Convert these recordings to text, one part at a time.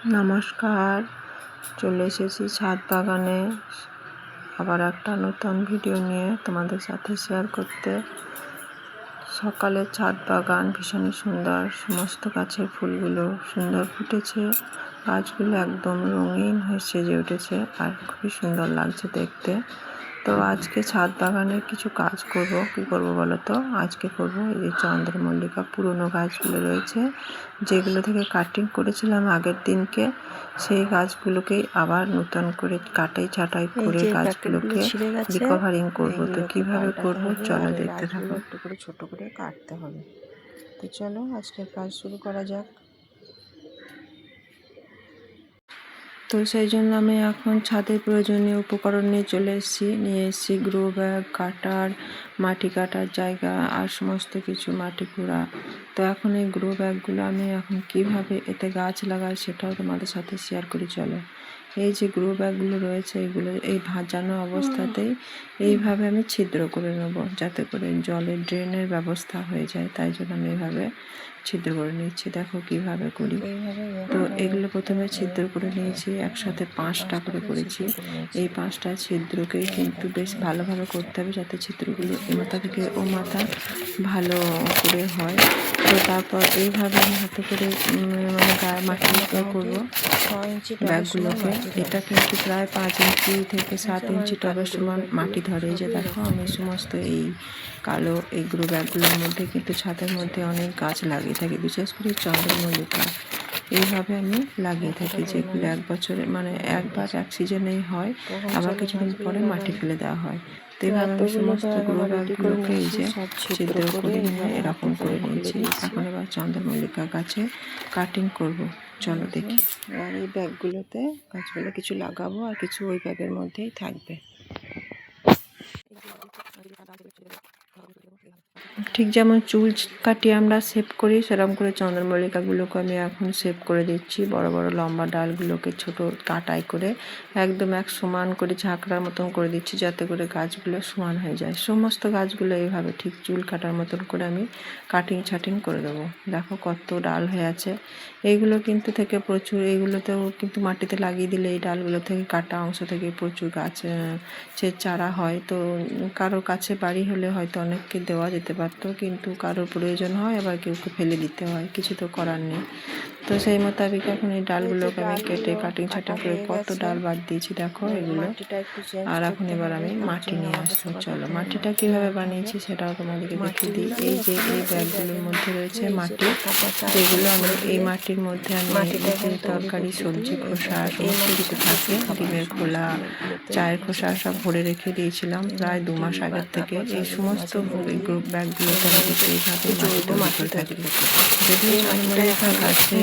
নমস্কার, চলে এসেছি ছাদ বাগানে আবার একটা নতুন ভিডিও নিয়ে তোমাদের সাথে শেয়ার করতে। সকালে ছাদ বাগান ভীষণই সুন্দর, সমস্ত গাছের ফুলগুলো সুন্দর ফুটেছে, গাছগুলো একদম রঙিন হয়ে সেজে উঠেছে আর খুবই সুন্দর লাগছে দেখতে। তো আজকে ছাদ বাগানে কিছু কাজ করব। কি করব বলো তো? আজকে করব এই যে চন্দ্রমল্লিকা পুরনো গাছগুলো রয়েছে, যেগুলো থেকে কাটিং করেছিলাম আগের দিনকে, সেই গাছগুলোকেই আবার নতুন করে কাটাই ছাঁটাই করে গাছগুলোকে রিকভারিং করব। তো কিভাবে করব চলো দেখতে থাকো। একটু করে ছোট করে কাটতে হবে। তো চলো আজকের কাজ শুরু করা যাক। তো সেই জন্য আমি এখন ছাদের প্রয়োজনীয় উপকরণ নিয়ে এসেছি গ্রো ব্যাগ, কাটার, মাটি কাটার জায়গা আর সমস্ত কিছু, মাটি কুড়া। তো এখন এই গ্রো ব্যাগগুলো আমি এখন কিভাবে এতে গাছ লাগাই সেটাও তোমাদের সাথে শেয়ার করি চলো। এই যে গ্রো ব্যাগগুলো রয়েছে, এগুলো এই ভাজানো অবস্থাতেই এইভাবে আমি ছিদ্র করে নেব, যাতে করে জলের ড্রেনের ব্যবস্থা হয়ে যায়। তাই জন্য আমি এইভাবে ছিদ্র করে নিচ্ছি। দেখো কিভাবে করি। তো এগুলো প্রথমে ছিদ্র করে নিয়েছি, একসাথে 5টা করে করেছি। এই 5টা ছিদ্রকেই কিন্তু বেশ ভালোভাবে করতে হবে, যাতে ছিদ্রগুলো এ মাথা থেকে ও মাথা ভালো করে হয়। তো তারপর এইভাবে আমি হাতে করে মানে গায়ে মাটি করবো ব্যাগগুলোকে। এটা কিন্তু প্রায় 5 ইঞ্চি থেকে 7 ইঞ্চি টবের সমান মাটি ধরে। এই যে দেখো আমি সমস্ত এই কালো এই গ্রো ব্যাগগুলোর মধ্যে কিন্তু ছাদের মধ্যে অনেক গাছ লাগিয়ে থাকি, বিশেষ করে চন্দ্রমল্লিকা। এইভাবে আমি লাগিয়ে থাকি, যেগুলো এক বছরে মানে একবার এক সিজনেই হয়, আবার কিছুদিন পরে মাটি ফেলে দেওয়া হয়। তো এইভাবে আমি সমস্ত গ্রো ব্যাগগুলোকে এই যে ছিদ্র করে নিয়ে এরকম করে নিয়েছি। এখন এবার চন্দ্রমল্লিকা গাছে কাটিং করব, চলো দেখি। আর এই ব্যাগগুলোতে গাছগুলো কিছু লাগাবো আর কিছু ওই ব্যাগের মধ্যেই থাকবে। ঠিক যেমন চুল কাটিয়ে আমরা শেপ করি, সেরকম করে চন্দ্রমল্লিকাগুলোকে আমি এখন শেপ করে দিচ্ছি। বড় বড় লম্বা ডালগুলোকে ছোট কাটাই করে একদম এক সমান করে ঝাঁকড়ার মতন করে দিচ্ছি, যাতে করে গাছগুলো সমান হয়ে যায়। সমস্ত গাছগুলো এইভাবে ঠিক চুল কাটার মতন করে আমি কাটিং ছাটিং করে দেবো। দেখো কত ডাল হয়ে আছে। এইগুলো কিন্তু থেকে প্রচুর, এইগুলোতেও কিন্তু মাটিতে লাগিয়ে দিলে এই ডালগুলো থেকে কাটা অংশ থেকে প্রচুর গাছের চারা হয়। তো কারোর কাছে বাড়ি হলে হয়তো অনেককে দেওয়া যেতে পারতো, কিন্তু কারোর প্রয়োজন হয়, আবার কেউকে ফেলে দিতে হয়, কিছু তো করার নেই। তো সেই মোতাবেক এখন এই ডালগুলোকে আমি কেটে কাটিং ছাটিং করে কত ডাল বাদ দিয়েছি দেখো এগুলো। আর এখন এবার আমি মাটি নিয়ে আসবো, চলো মাটিটা কিভাবে বানিয়েছি সেটাও তোমাদেরকে দেখিয়ে দিই। এই যে এই ব্যাগগুলোর মধ্যে রয়েছে মাটি, যেগুলো আমি এই মাটির মধ্যে আমি তরকারি, সবজি, খোসা সমস্ত কিছু থাকে, ডিমের খোলা, চায়ের খোসা সব ভরে রেখে দিয়েছিলাম প্রায় 2 মাস আগের থেকে। এই সমস্ত গ্রুপ ব্যাগগুলোতে আমি কিন্তু এইভাবে মাটি তৈরি করে থাকি। যদিও চন্দ্রমল্লিকা গাছে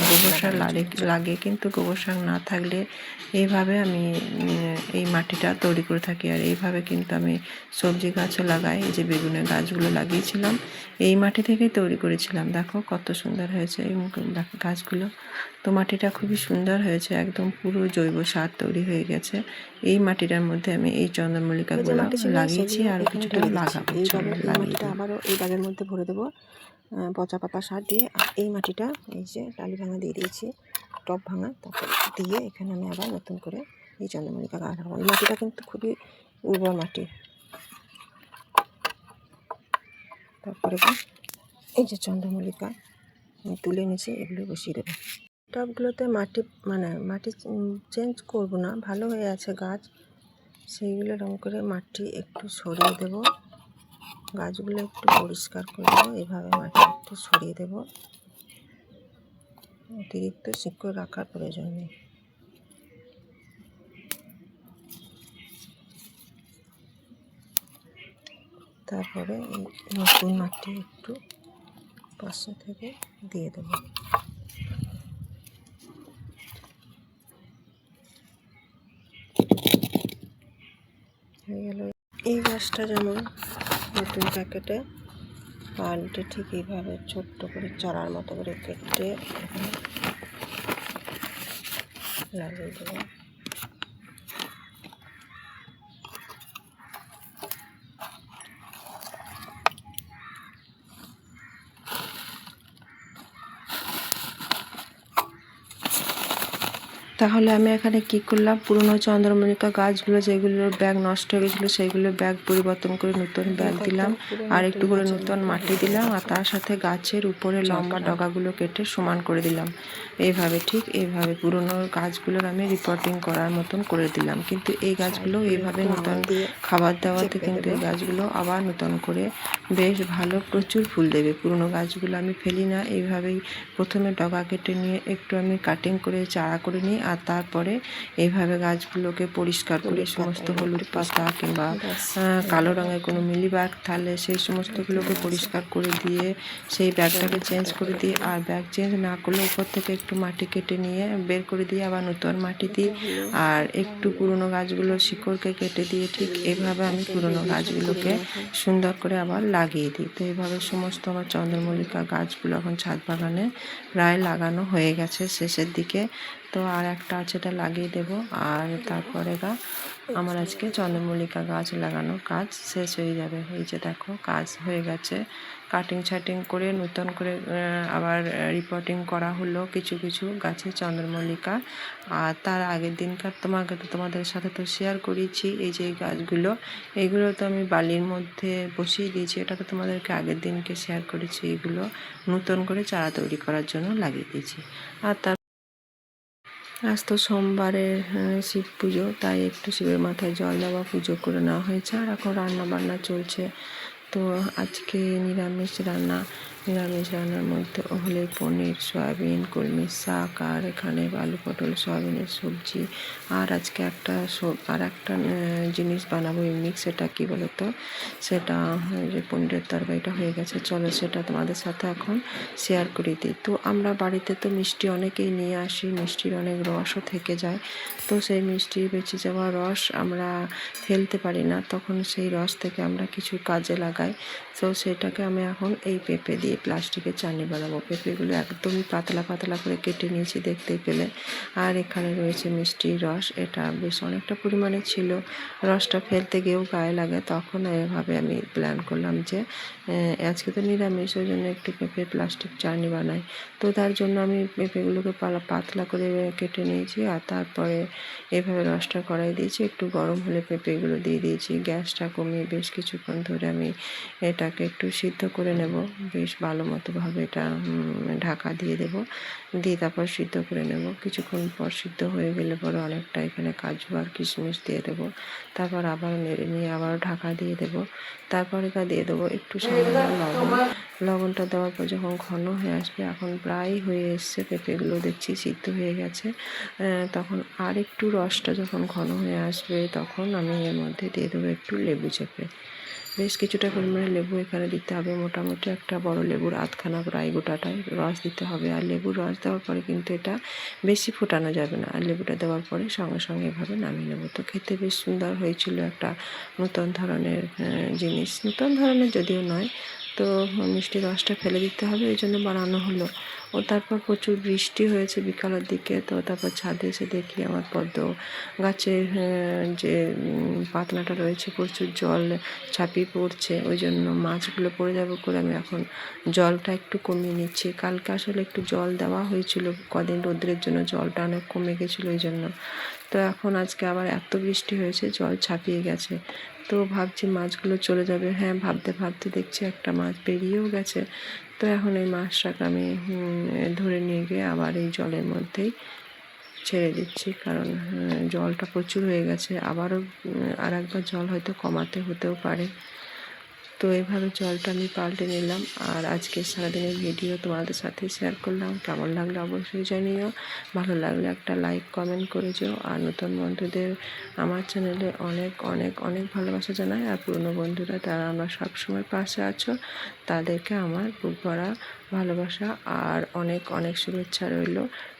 গোবর সার লাগে, কিন্তু গোবর সার না থাকলে এইভাবে আমি এই মাটিটা তৈরি করে থাকি। আর এইভাবে কিন্তু আমি সবজি গাছও লাগাই। এই যে বেগুনের গাছগুলো লাগিয়েছিলাম এই মাটি থেকেই তৈরি করেছিলাম। দেখো কত সুন্দর হয়েছে এই গাছগুলো। তো মাটিটা খুবই সুন্দর হয়েছে, একদম পুরো জৈব সার তৈরি হয়ে গেছে। এই মাটিটার মধ্যে আমি এই চন্দ্রমল্লিকাগুলো লাগিয়েছি আর কিছুটা লাগাবো। মাটিটা আবারও এই ব্যাগের মধ্যে ভরে দেবো পচা পাতা সার দিয়ে। আর এই মাটিটা এই যে টালি ভাঙা দিয়ে দিয়েছি, টব ভাঙা, তারপর দিয়ে এখানে আমি আবার নতুন করে এই চন্দ্রমল্লিকা গাছ লাগাবো। এই মাটিটা কিন্তু খুবই উর্বর মাটি। তারপরে এই যে চন্দ্রমল্লিকা আমি তুলে নিয়েছি, এগুলো বসিয়ে দেবো। টবগুলোতে মাটি চেঞ্জ করব না, ভালো হয়ে আছে গাছ, সেইগুলো রং করে মাটি একটু সরিয়ে দেব, গাছগুলো একটু পরিষ্কার করে দেবো। এভাবে মাটি একটু সরিয়ে দেব, অতিরিক্ত শিকড় রাখার প্রয়োজন নেই। তারপরে এই নতুন মাটি একটু পাশে থেকে দিয়ে দেবো। হয়ে গেল। এই গাছটা যেমন নতুন প্যাকেটে পাল্টে ঠিক এইভাবে ছোট্ট করে চারার মতো করে কেটে লাগিয়ে দেবো। তাহলে আমি এখানে কি করলাম, পুরনো চন্দ্রমল্লিকা গাছগুলো যেগুলোর ব্যাগ নষ্ট হয়ে গেছিলো সেইগুলো ব্যাগ পরিবর্তন করে নতুন ব্যাগ দিলাম, আর একটু করে নতুন মাটি দিলাম, আর তার সাথে গাছের উপরে লম্বা ডগাগুলো কেটে সমান করে দিলাম। এইভাবে ঠিক এইভাবে পুরনো গাছগুলোর আমি রিপোর্টিং করার মতন করে দিলাম। কিন্তু এই গাছগুলো এইভাবে নতুন খাবার দেওয়াতে কিন্তু এই গাছগুলো আবার নতুন করে বেশ ভালো প্রচুর ফুল দেবে। পুরনো গাছগুলো আমি ফেলি না, এইভাবেই প্রথমে ডগা কেটে নিয়ে একটু আমি কাটিং করে চারা করে নিই, আর তারপরে এইভাবে গাছগুলোকে পরিষ্কার করে সমস্ত হলুদ পাতা কিংবা কালো রঙের কোনো মিলিবাগ থাকলে সেই সমস্তগুলোকে পরিষ্কার করে দিয়ে সেই ব্যাগটাকে চেঞ্জ করে দিই। আর ব্যাগ চেঞ্জ না করলে উপর থেকে একটু মাটি কেটে নিয়ে বের করে দিয়ে আবার নতুন মাটি দিই, আর একটু পুরনো গাছগুলোর শিকড়কে কেটে দিয়ে ঠিক এইভাবে আমি পুরনো গাছগুলোকে সুন্দর করে আবার লাগিয়ে দিই। তো এইভাবে সমস্ত আমার চন্দ্রমল্লিকা গাছগুলো এখন ছাদ বাগানে প্রায় লাগানো হয়ে গেছে শেষের দিকে। তো আর একটা আছে, এটা লাগিয়ে দেব। আর তারপরে আমার আজকে চন্দ্রমল্লিকা গাছ লাগানোর কাজ শেষ হয়ে যাবে। এই যে দেখো কাজ হয়ে গেছে, কাটিং ছাটিং করে নতুন করে আবার রিপোর্টিং করা হলো কিছু কিছু গাছে চন্দ্রমল্লিকা। আর তার আগের দিনকার তোমাদের সাথে তো শেয়ার করেছি এই যে গাছগুলো, এইগুলো তো আমি বালির মধ্যে বসিয়ে দিয়েছি। এটা তো তোমাদেরকে আগের দিনকে শেয়ার করেছি। এগুলো নতুন করে চারা তৈরি করার জন্য লাগিয়ে দিয়েছি। আর তার আজ তো সোমবারের শিব পুজো, তাই একটু শিবের মাথায় জল দেওয়া পুজো করে নেওয়া হয়েছে। আর এখন রান্না বান্না চলছে। তো আজকে নিরামিষ রান্নার মধ্যে হলে পনির, সয়াবিন, কলমির শাক, আর এখানে আলু পটল সয়াবিনের সবজি। আর আজকে একটা জিনিস বানাবো ইউনিক, সেটা কি বলতো, সেটা যে পনিরের তরকারিটা হয়ে গেছে, চলো সেটা তোমাদের সাথে এখন শেয়ার করে দিই। তো আমরা বাড়িতে তো মিষ্টি অনেকেই নিয়ে আসি, মিষ্টির অনেক রসও থেকে যায়। তো সেই মিষ্টি বেঁচে যাওয়া রস আমরা ফেলতে পারি না, তখন সেই রস থেকে আমরা কিছু কাজে লাগাই। তো সেটাকে আমি এখন এই পেঁপে দিয়ে প্লাস্টিকের চাটনি বানাবো। পেঁপেগুলো একদমই পাতলা পাতলা করে কেটে নিয়েছি দেখতেই পেলে। আর এখানে রয়েছে মিষ্টির রস, এটা বেশ অনেকটা পরিমাণে ছিল, রসটা ফেলতে গিয়েও গায়ে লাগে। তখন এভাবে আমি প্ল্যান করলাম যে আজকে তো নিরামিষ, ওই জন্য একটু পেঁপে প্লাস্টিক চাটনি বানাই। তো তার জন্য আমি পেঁপেগুলোকে পাতলা করে কেটে নিয়েছি, আর তারপরে এভাবে রসটা কড়াই দিয়েছি। একটু গরম হলে পেঁপেগুলো দিয়ে দিয়েছি। গ্যাসটা কমিয়ে বেশ কিছুক্ষণ ধরে আমি এটাকে একটু সিদ্ধ করে নেব, বেশ ভালো মতোভাবে এটা ঢাকা দিয়ে দেব, দিয়ে তারপর সিদ্ধ করে নেব। কিছুক্ষণ পর সিদ্ধ হয়ে গেলে পরে অনেকটা এখানে কাজু আর কিশমিশ দিয়ে দেবো। তারপর আবার নেড়ে নিয়ে আবার ঢাকা দিয়ে দেব। তারপরে দিয়ে দেবো একটু সামান্য লবণ। লবণটা দেওয়ার পর যখন ঘন হয়ে আসবে, এখন প্রায় হয়ে এসছে, পেঁপেগুলো দেখছি সিদ্ধ হয়ে গেছে, তখন আর একটু রসটা যখন ঘন হয়ে আসবে, তখন আমি এর মধ্যে দিয়ে দেবো একটু লেবু চেপে। বেশ কিছুটা পরিমাণে লেবু এখানে দিতে হবে, মোটামুটি একটা বড় লেবুর আধখানা প্রায় গোটাটাই রস দিতে হবে। আর লেবুর রস দেওয়ার পরে কিন্তু এটা বেশি ফোটানো যাবে না, আর লেবুটা দেওয়ার পরে সঙ্গে সঙ্গে এভাবে নামিয়ে নেবো। তো খেতে বেশ সুন্দর হয়েছিল, একটা নতুন ধরনের জিনিস, নতুন ধরনের যদিও নয়। তো মিষ্টি রসটা ফেলে দিতে হবে, এই জন্য বানানো হলো। ও তারপর প্রচুর বৃষ্টি হয়েছে বিকালের দিকে। তো তারপর ছাদে এসে দেখি আমার পদ্ম গাছের যে পাতলাটা রয়েছে প্রচুর জল ছাপিয়ে পড়ছে, ওই জন্য মাছগুলো পড়ে যাবে করে আমি এখন জলটা একটু কমিয়ে নিচ্ছি। কালকে আসলে একটু জল দেওয়া হয়েছিল, কদিন রোদ্রের জন্য জলটা অনেক কমে গেছিলো ওই জন্য। তো এখন আজকে আবার এত বৃষ্টি হয়েছে, জল ছাপিয়ে গেছে। তো ভাবছি মাছগুলো চলে যাবে, হ্যাঁ ভাবতে ভাবতে দেখছি একটা মাছ বেরিয়েও গেছে। তো এখন এই মাছটাকে আমি ধরে নিয়ে গিয়ে আবার এই জলের মধ্যেই ছেড়ে দিচ্ছি, কারণ জলটা প্রচুর হয়ে গেছে। আবারও আর একবার জল হয়তো কমাতে হতেও পারে। তো এইভাবে জলটা আমি পাল্টে নিলাম। আর আজকে সারাদিনের ভিডিও তোমাদের সাথে শেয়ার করলাম, কেমন লাগলো অবশ্যই জানিও। ভালো লাগলে একটা লাইক কমেন্ট করে যেও। আর নতুন বন্ধুদের আমার চ্যানেলে অনেক অনেক অনেক ভালোবাসা জানাই। আর পুরনো বন্ধুরা তারা আমরা সবসময় পাশে আছো, তাদেরকে আমার বুক ভরা ভালোবাসা আর অনেক অনেক শুভেচ্ছা রইল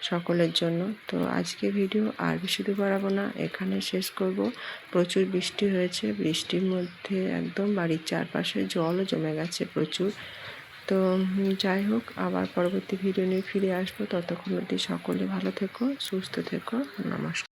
সকলের জন্য। তো আজকে ভিডিও আর বেশি দূর বাড়াবো না, এখানে শেষ করব। প্রচুর বৃষ্টি হয়েছে, বৃষ্টির মধ্যে একদম বাড়ির চারপাশে জলও জমে গেছে প্রচুর। তো যাই হোক, আবার পরবর্তী ভিডিও নিয়ে ফিরে আসবো। ততক্ষণ অবধি সকলে ভালো থেকো, সুস্থ থেকো। নমস্কার।